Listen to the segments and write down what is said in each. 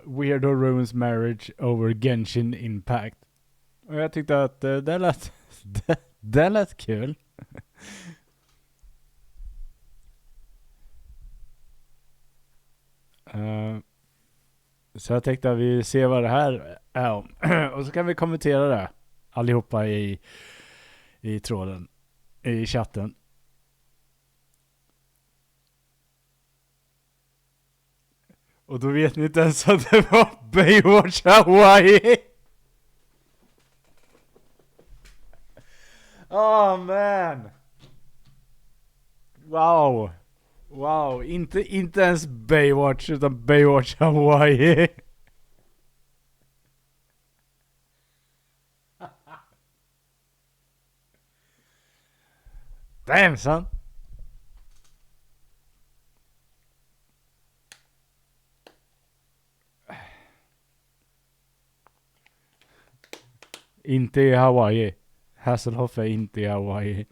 Weirdo ruins marriage over Genshin Impact. Och jag tyckte att det lät det lät kul. Så jag tänkte att vi ser vad det här är om. Och så kan vi kommentera det allihopa i tråden, i chatten. Och då vet ni inte ens att det var Baywatch Hawaii. Oh man. Wow, inte ens Baywatch utan Baywatch Hawaii. Damn son. Inte i Hawaii. Hasselhoff är inte i Hawaii.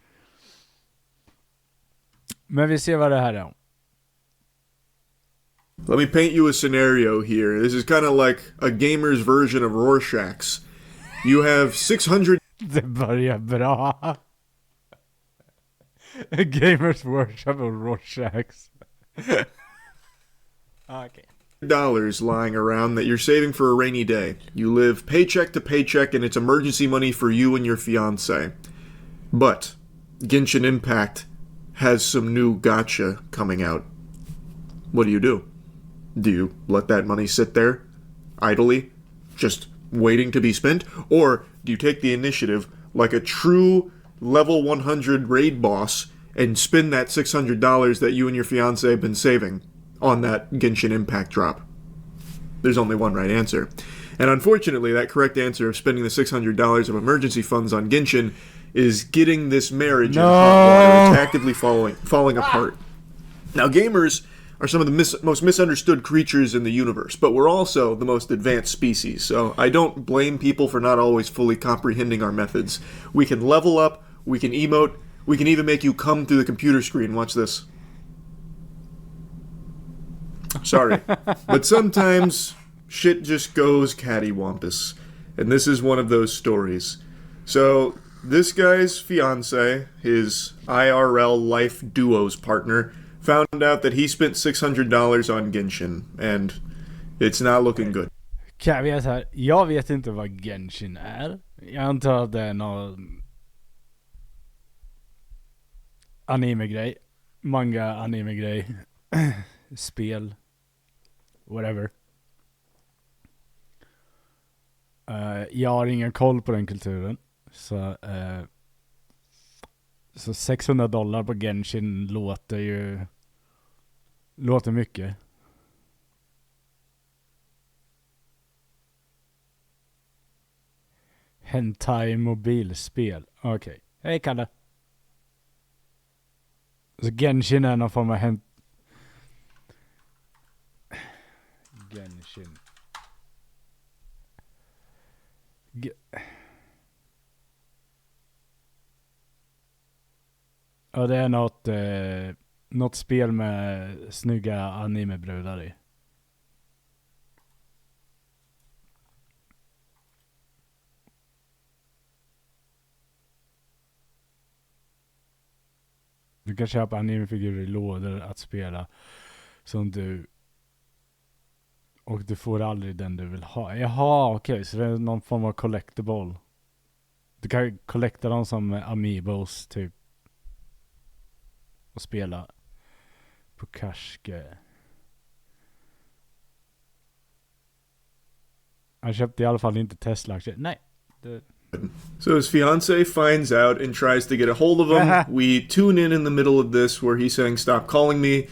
Men vi ser vad det här är om. Let me paint you a scenario here. This is kind of like a gamer's version of Rorschach's. You have 600... Det börjar bra. A gamer's workshop of Rorschach's. Okay. dollars lying around that you're saving for a rainy day. You live paycheck to paycheck and it's emergency money for you and your fiancé. But Genshin Impact has some new gacha coming out. What do? Do you let that money sit there idly, just waiting to be spent? Or do you take the initiative like a true level 100 raid boss and spend that $600 that you and your fiancé have been saving on that Genshin Impact drop? There's only one right answer. And unfortunately, that correct answer of spending the $600 of emergency funds on Genshin is getting this marriage in hot water. It's actively falling apart. Now, gamers are some of the most misunderstood creatures in the universe, but we're also the most advanced species, so I don't blame people for not always fully comprehending our methods. We can level up, we can emote, we can even make you come through the computer screen. Watch this. Sorry, but sometimes shit just goes cattywampus, and this is one of those stories. So, this guy's fiancé, his IRL life duo's partner, found out that he spent $600 on Genshin, and it's not looking good. Caveat här, jag vet inte vad Genshin är. Jag antar att det är någon anime-grej, manga-anime-grej, spel, whatever. Jag har ingen koll på den kulturen, så $600 på Genshin låter mycket. Hentai mobilspel. Okej. Okay. Hej Kalle. Så Genshin är någon form av Genshin. Ja, det är något spel med snygga anime-brudar i. Du kan köpa animefigurer i lådor att spela som du, och du får aldrig den du vill ha. Jaha, okej, så det är någon form av collectible. Du kan collecta dem som amiibos typ och spela på Kashke. Han köpte i alla fall inte Tesla-aktier. Nej. So his fiancé finds out and tries to get a hold of him. We tune in the middle of this where he's saying, "Stop calling me."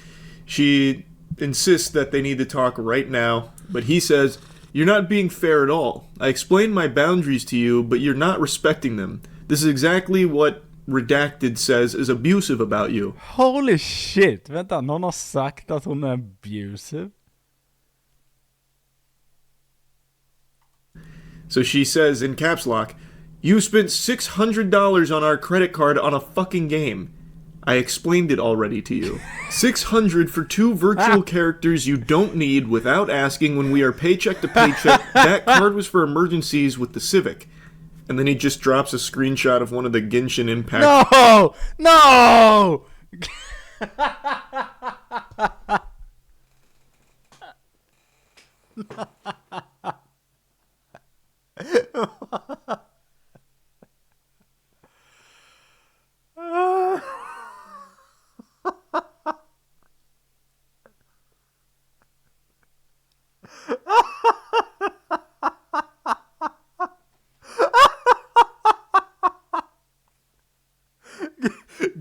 She insists that they need to talk right now, but he says, "You're not being fair at all. I explained my boundaries to you, but you're not respecting them. This is exactly what Redacted says is abusive about you." Holy shit! Vänta, någon har sagt att hon är abusive? So she says in caps lock, "You spent $600 on our credit card on a fucking game. I explained it already to you. 600 for 2 virtual characters you don't need without asking when we are paycheck to paycheck. That card was for emergencies with the Civic. And then he just drops a screenshot of one of the Genshin Impact. No! No!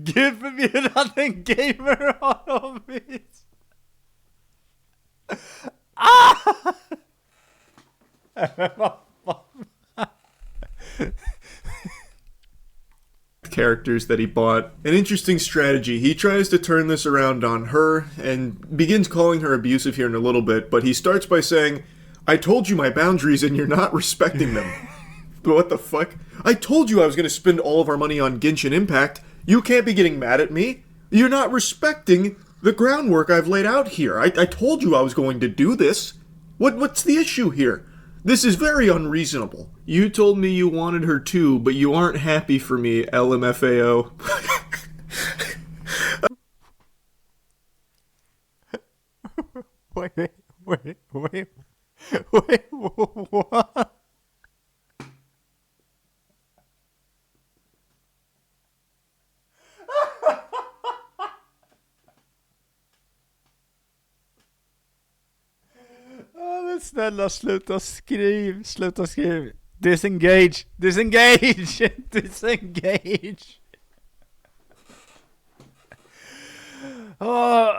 Gud förbjude att en gamer har hobbys. Characters that he bought. An interesting strategy. He tries to turn this around on her and begins calling her abusive here in a little bit, but he starts by saying, I told you my boundaries and you're not respecting them. But what the fuck? I told you I was going to spend all of our money on Genshin Impact. You can't be getting mad at me. You're not respecting the groundwork I've laid out here. I told you I was going to do this. What's the issue here? This is very unreasonable. You told me you wanted her too, but you aren't happy for me, LMFAO. Wait, what? Men snälla, sluta skriv. Disengage. Oh.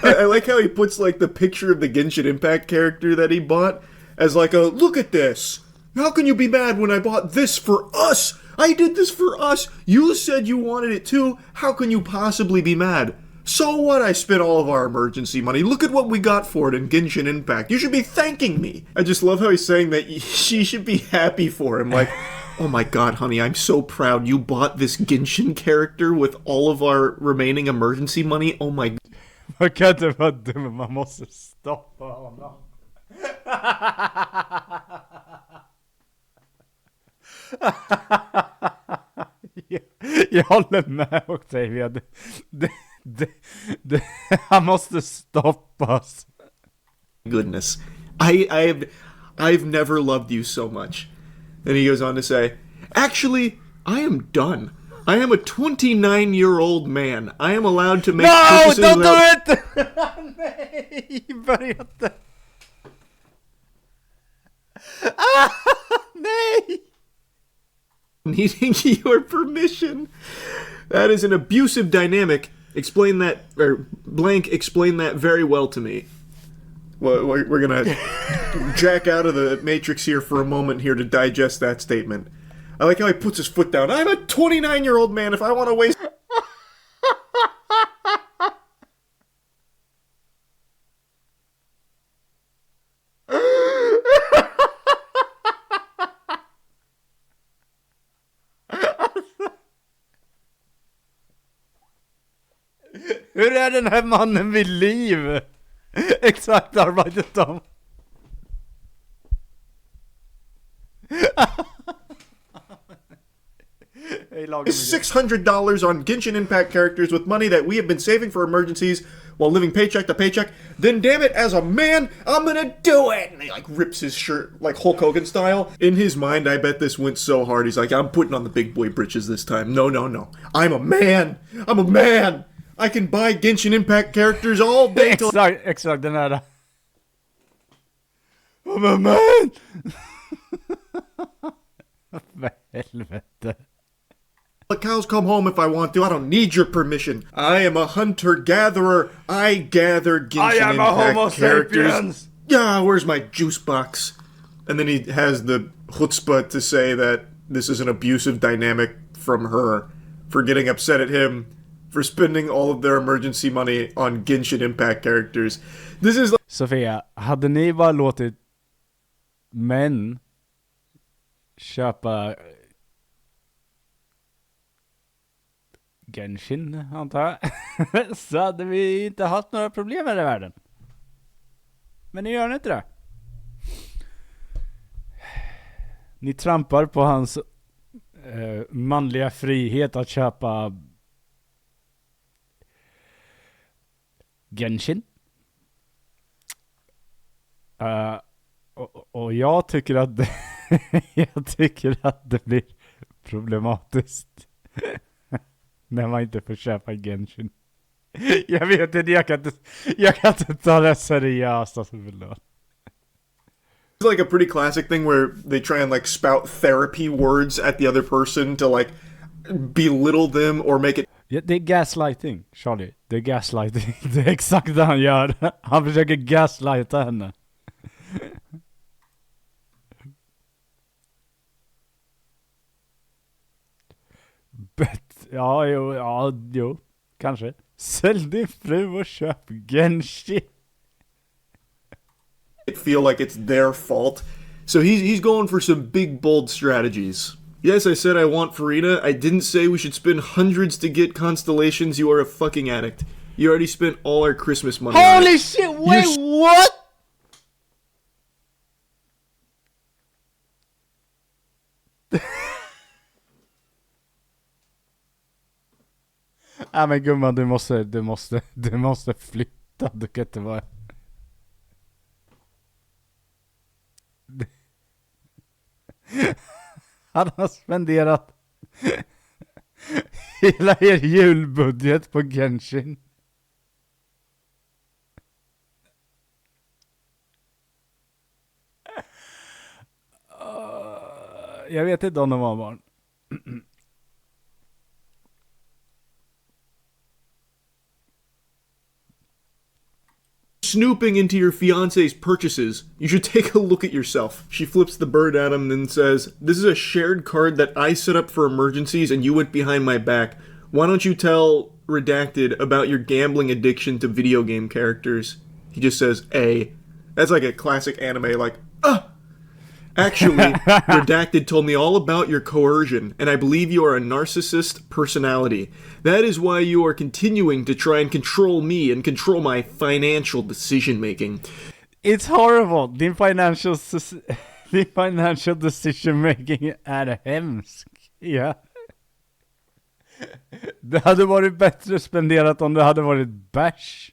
I like how he puts like the picture of the Genshin Impact character that he bought as like a, look at this. How can you be mad when I bought this for us? I did this for us. You said you wanted it too. How can you possibly be mad? So what? I spent all of our emergency money. Look at what we got for it in Genshin Impact. You should be thanking me. I just love how he's saying that she should be happy for him. Like, oh my god, honey, I'm so proud you bought this Genshin character with all of our remaining emergency money. Oh my god. Man kan inte vara dum, man måste stoppa honom. Jag håller med Octavia. Han måste stoppas. Goodness. I've never loved you so much. And he goes on to say, actually, I am done. I am a 29-year-old man. I am allowed to make purchases don't without... do it! Nej, börja inte. Nej! Needing your permission. That is an abusive dynamic. Explain that, or blank, explain that very well to me. Well, we're gonna jack out of the matrix here for a moment here to digest that statement. I like how he puts his foot down. I'm a 29-year-old man. If I want to waste... Hur är den här mannen vid liv? Exakt arbetet om. $600 on Genshin Impact characters with money that we have been saving for emergencies while living paycheck to paycheck, then damn it, as a man, I'm gonna do it! And he like rips his shirt like Hulk Hogan style. In his mind, I bet this went so hard, he's like, I'm putting on the big boy britches this time. No. I'm a man! I'm a man! I can buy Genshin Impact characters all day till... Exakt den här. I'm a man! Vad helvete. The cows come home if I want to. I don't need your permission. I am a hunter-gatherer. I gather Genshin Impact characters. Yeah, where's my juice box? And then he has the chutzpah to say that this is an abusive dynamic from her for getting upset at him for spending all of their emergency money on Genshin Impact characters. This is like... Sofia, hade ni bara låtit män köpa Genshin, antar jag. Så hade vi inte haft några problem i världen. Men ni gör inte det. Ni trampar på hans manliga frihet att köpa Genshin. Och jag tycker att jag tycker att det blir problematiskt när man inte får köpa Genshin. Jag vet inte, jag kan inte ta det seriöst, alltså, förlåt. It's like a pretty classic thing where they try and like spout therapy words at the other person to like belittle them or make it. Ja, det är gaslighting, Charlie. Det är gaslighting. Det är exakt det han gör. Han försöker gaslighta henne. Jo, kanske. Sälj din fru och köp Genshin. Feel like it's their fault. So he's going for some big bold strategies. Yes, I said I want Farina. I didn't say we should spend hundreds to get constellations. You are a fucking addict. You already spent all our Christmas money. Holy shit, wait, what? Ja, men gumman, du måste flytta. Du kan inte vara... Han har spenderat hela er julbudget på Genshin. Jag vet inte om de var barn. Snooping into your fiance's purchases. You should take a look at yourself. She flips the bird at him and then says, "This is a shared card that I set up for emergencies and you went behind my back. Why don't you tell Redacted about your gambling addiction to video game characters?" He just says, A. That's like a classic anime, like, Actually, Redacted told me all about your coercion, and I believe you are a narcissist personality. That is why you are continuing to try and control me and control my financial decision-making. It's horrible. Din financial decision-making är hemsk. Ja. Det hade varit bättre spenderat om det hade varit bärs.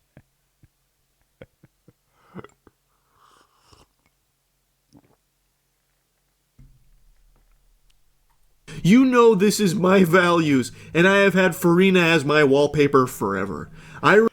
You know this is my values, and I have had Farina as my wallpaper forever. I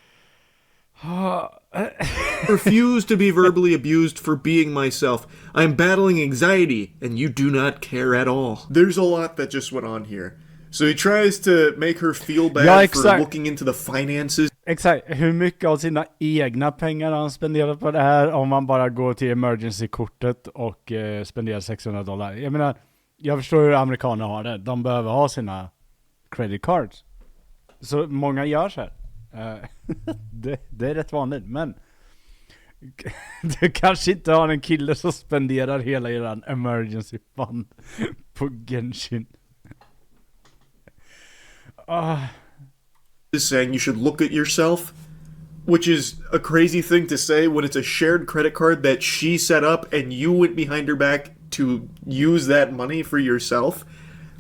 refuse to be verbally abused for being myself. I'm battling anxiety, and you do not care at all. There's a lot that just went on here. So he tries to make her feel bad for looking into the finances. Exakt, hur mycket av sina egna pengar han spenderar på det här om man bara går till emergency-kortet och spenderar $600. Jag menar, jag förstår hur amerikaner har det. De behöver ha sina credit cards. Så många gör så här. Det är rätt vanligt, men du kanske inte har en kille som spenderar hela eran emergency fund på Genshin. Is saying you should look at yourself, which is a crazy thing to say when it's a shared credit card that she set up and you went behind her back to use that money for yourself.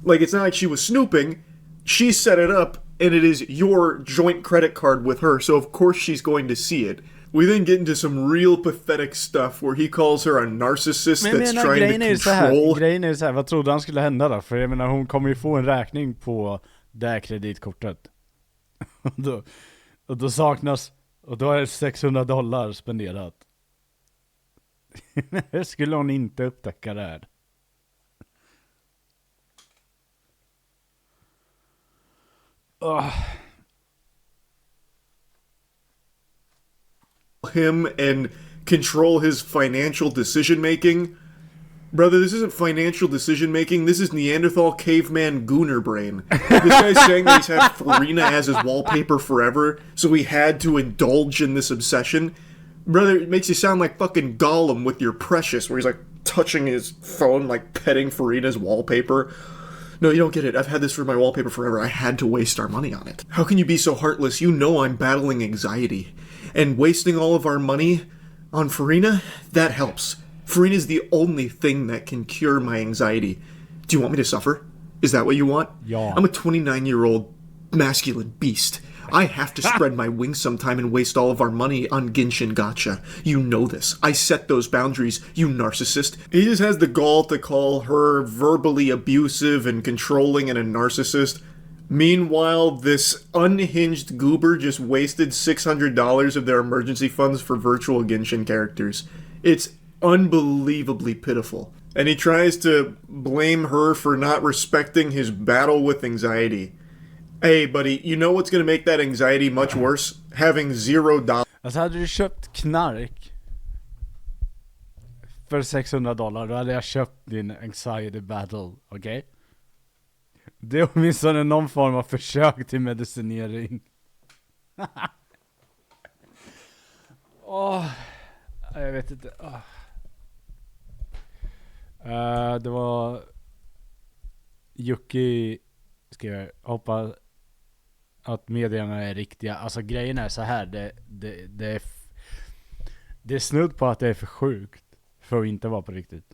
Like, it's not like she was snooping. She set it up, and it is your joint credit card with her, so of course she's going to see it. We then get into some real pathetic stuff where he calls her a narcissist that's trying to control... Grejen är så här, vad trodde han skulle hända då? För jag menar, hon kommer ju få en räkning på det här kreditkortet. och då saknas... Och då är $600 spenderat. Hur skulle hon inte upptäcka det här? Him and control his financial decision making. Brother, this isn't financial decision making. This is Neanderthal caveman gooner brain. This guy's saying that he's had Farina as his wallpaper forever, so he had to indulge in this obsession. Brother, it makes you sound like fucking Gollum with your Precious, where he's like touching his phone, like petting Farina's wallpaper. No, you don't get it. I've had this for my wallpaper forever. I had to waste our money on it. How can you be so heartless? You know I'm battling anxiety. And wasting all of our money on Farina? That helps. Farina's the only thing that can cure my anxiety. Do you want me to suffer? Is that what you want? Yeah. I'm a 29-year-old masculine beast. I have to spread my wings sometime and waste all of our money on Genshin Gacha. You know this. I set those boundaries, you narcissist. He just has the gall to call her verbally abusive and controlling and a narcissist. Meanwhile, this unhinged goober just wasted $600 of their emergency funds for virtual Genshin characters. It's unbelievably pitiful. And he tries to blame her for not respecting his battle with anxiety. Hey buddy, you know what's gonna make that anxiety much worse? Having $0. Alltså hade du köpt knark för $600, då hade jag köpt din anxiety battle, okej? Det är åtminstone någon form av försök till medicinering. Jag vet inte. Det var Yuki skrev, hoppas att medierna är riktiga. Alltså grejen är så här, det är snudd på att det är för sjukt för att inte vara på riktigt.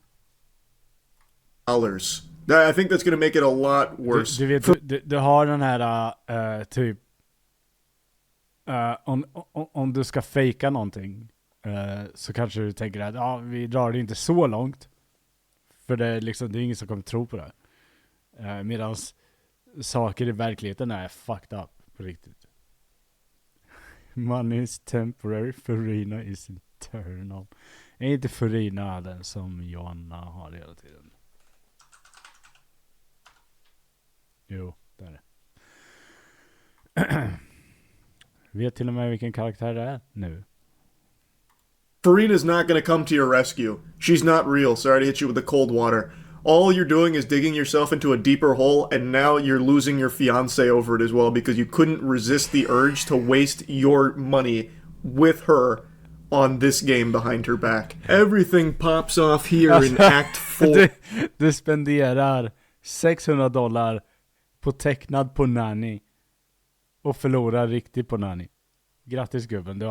I think that's gonna make it a lot worse. Du vet, du har den här typ om du ska fejka någonting, så kanske du tänker att vi drar det inte så långt, för det är liksom, det är ingen som kommer tro på det. Medan saker i verkligheten är fucked up på riktigt. Money is temporary, Farina is eternal. Är inte Farina den som Joanna har hela tiden? Jo, det är det. Vet till och med vilken karaktär det är nu. Farina's not gonna come to your rescue. She's not real. Sorry to hit you with the cold water. All you're doing is digging yourself into a deeper hole, and now you're losing your fiancé over it as well because you couldn't resist the urge to waste your money with her on this game behind her back. Everything pops off here in Act 4. Du spenderar $600 på tecknad på Nani och förlorar riktigt på Nani. Grattis gubben,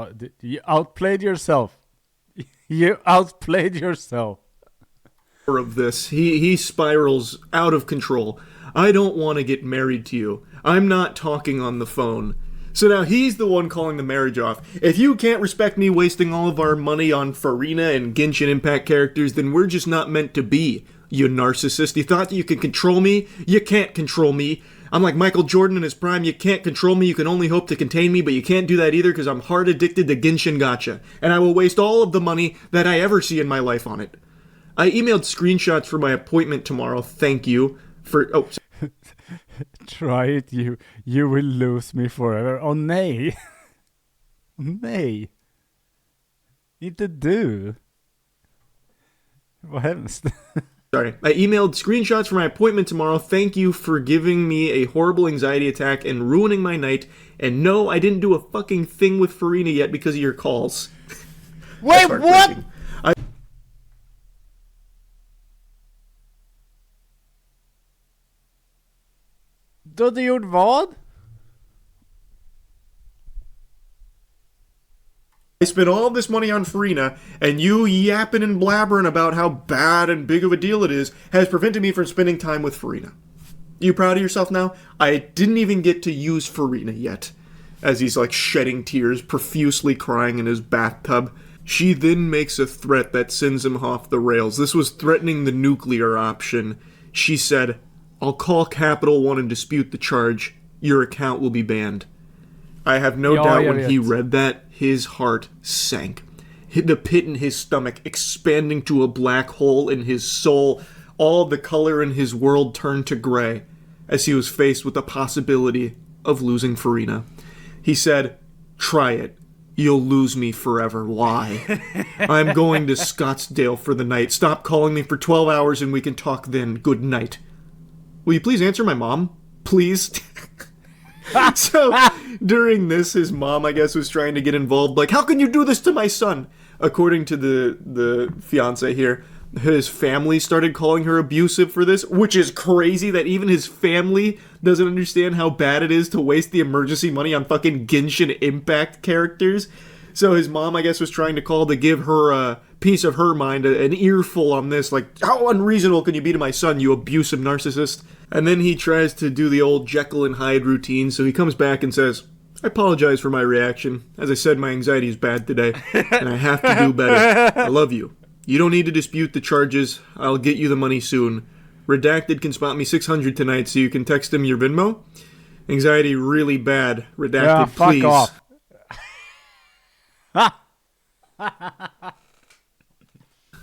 you outplayed yourself. You outplayed yourself. Of this, he spirals out of control. I don't want to get married to you. I'm not talking on the phone. So now he's the one calling the marriage off. If you can't respect me wasting all of our money on Farina and Genshin Impact characters, then we're just not meant to be, you narcissist. You thought that you could control me? You can't control me. I'm like Michael Jordan in his prime. You can't control me. You can only hope to contain me, but you can't do that either because I'm hard addicted to Genshin Gacha. And I will waste all of the money that I ever see in my life on it. I emailed screenshots for my appointment tomorrow. Thank you for... Oh. Try it, you will lose me forever. Åh nej. Nej. Inte du. Vad hemskt. Sorry. I emailed screenshots for my appointment tomorrow. Thank you for giving me a horrible anxiety attack and ruining my night. And no, I didn't do a fucking thing with Farina yet because of your calls. Wait, what? Du hade gjort vad? I spent all this money on Farina, and you yapping and blabbering about how bad and big of a deal it is has prevented me from spending time with Farina. You proud of yourself now? I didn't even get to use Farina yet. As he's like shedding tears, profusely crying in his bathtub. She then makes a threat that sends him off the rails. This was threatening the nuclear option. She said, I'll call Capital One and dispute the charge. Your account will be banned. I have no doubt when he read that, his heart sank. The pit in his stomach expanding to a black hole in his soul. All the color in his world turned to gray as he was faced with the possibility of losing Farina. He said, try it. You'll lose me forever. Why? I'm going to Scottsdale for the night. Stop calling me for 12 hours and we can talk then. Good night. Will you please answer my mom? Please? So, during this, his mom, I guess, was trying to get involved. Like, how can you do this to my son? According to the fiancé here, his family started calling her abusive for this, which is crazy that even his family doesn't understand how bad it is to waste the emergency money on fucking Genshin Impact characters. So his mom, I guess, was trying to call to give her a piece of her mind, an earful on this, like, how unreasonable can you be to my son, you abusive narcissist? And then he tries to do the old Jekyll and Hyde routine, so he comes back and says, I apologize for my reaction. As I said, my anxiety is bad today, and I have to do better. I love you. You don't need to dispute the charges. I'll get you the money soon. Redacted can spot me 600 tonight, so you can text him your Venmo. Anxiety really bad. Redacted, fuck please. off.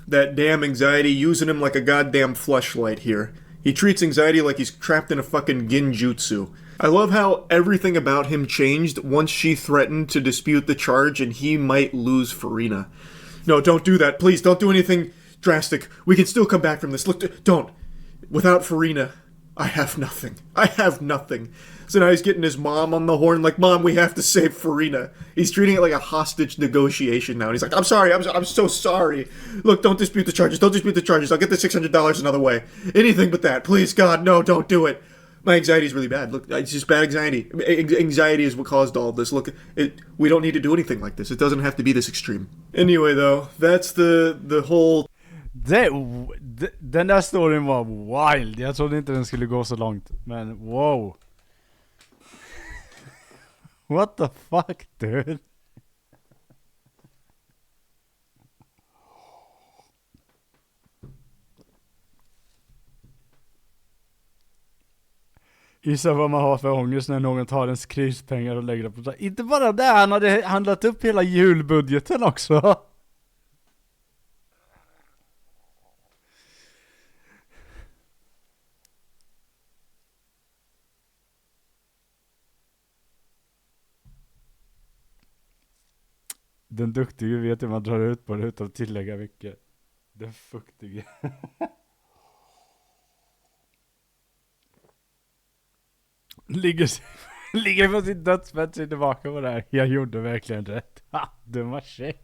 That damn anxiety using him like a goddamn fleshlight here. He treats anxiety like he's trapped in a fucking genjutsu. I love how everything about him changed once she threatened to dispute the charge and he might lose Farina. No, don't do that. Please, don't do anything drastic. We can still come back from this. Look, don't. Without Farina, I have nothing. I have nothing. So now he's getting his mom on the horn, like, Mom, we have to save Farina. He's treating it like a hostage negotiation now. And he's like, I'm sorry, I'm so sorry. Look, don't dispute the charges. Don't dispute the charges. I'll get the $600 another way. Anything but that. Please, God, no, don't do it. My anxiety is really bad. Look, it's just bad anxiety. Anxiety is what caused all of this. Look, we don't need to do anything like this. It doesn't have to be this extreme. Anyway, though, that's the whole... Den där storyn var wild. Jag trodde inte den skulle gå så långt. Men wow. What the fuck, dude? Gissa vad man har för ångest när någon tar ens krispengar och lägger det på. Inte bara det, han hade handlat upp hela julbudgeten också. Den duktige vet hur man drar ut på det utan att tillägga mycket. Den fuktige. Ligger på sitt dödsbädd, sig tillbaka på det här. Jag gjorde verkligen rätt. Ha, dumma tjej.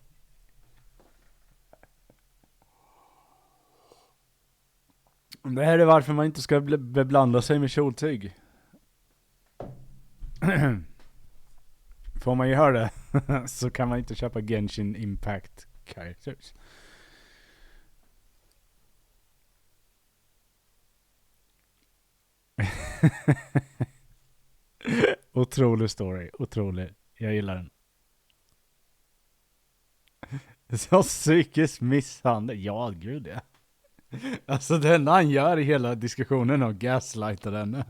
Det här är varför man inte ska beblanda sig med kjoltyg. Får man ju höra det så kan man inte köpa Genshin Impact characters. Otrolig story, otrolig. Jag gillar den. Så psykisk misshandel. Ja, gud ja. Alltså den han gör i hela diskussionen om gaslightar den.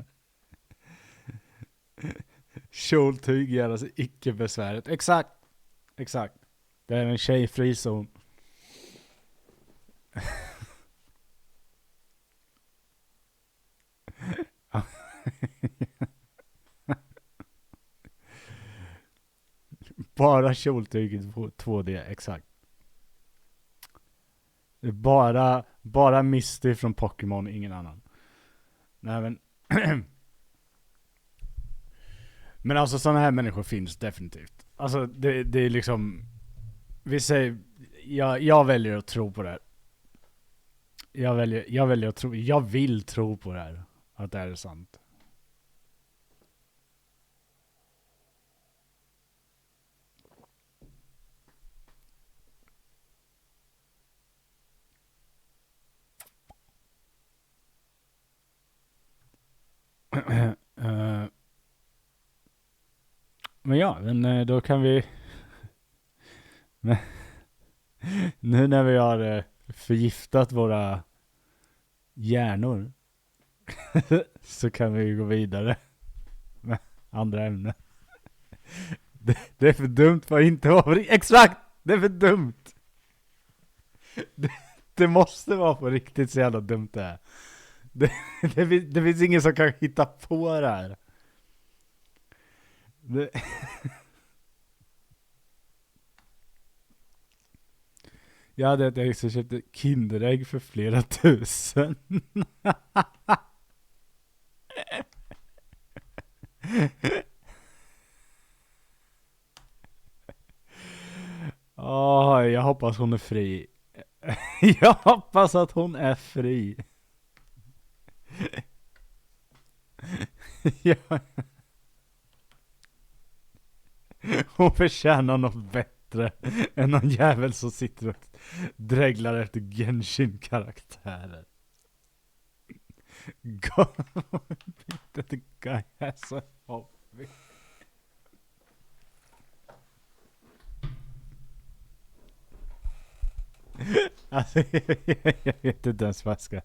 Kjoltyg gör alltså icke besväret. Exakt. Det är en tjejfri zon. Bara kjoltyg i 2D, exakt. Bara Misty från Pokémon, ingen annan. Nej men men alltså sådana här människor finns definitivt. Alltså det är liksom, vi säger, jag väljer att tro på det här. Jag väljer att tro, jag vill tro på det här, att det här är sant. Men ja, men då kan vi nu när vi har förgiftat våra hjärnor så kan vi gå vidare med andra ämnen. Det är för dumt för att inte vara exakt, det är för dumt. Det måste vara på riktigt så jävla dumt det här. Det finns ingen som kan hitta på det här. Jag hade ett ex som köpte Kinderägg för flera tusen. Jag hoppas hon är fri. Jag hoppas att hon är fri. Ja. Hon förtjänar något bättre än någon jävel som sitter och dreglar efter Genshin-karaktärer. God, the guy has a hobby. Alltså, jag vet inte ens vad jag ska.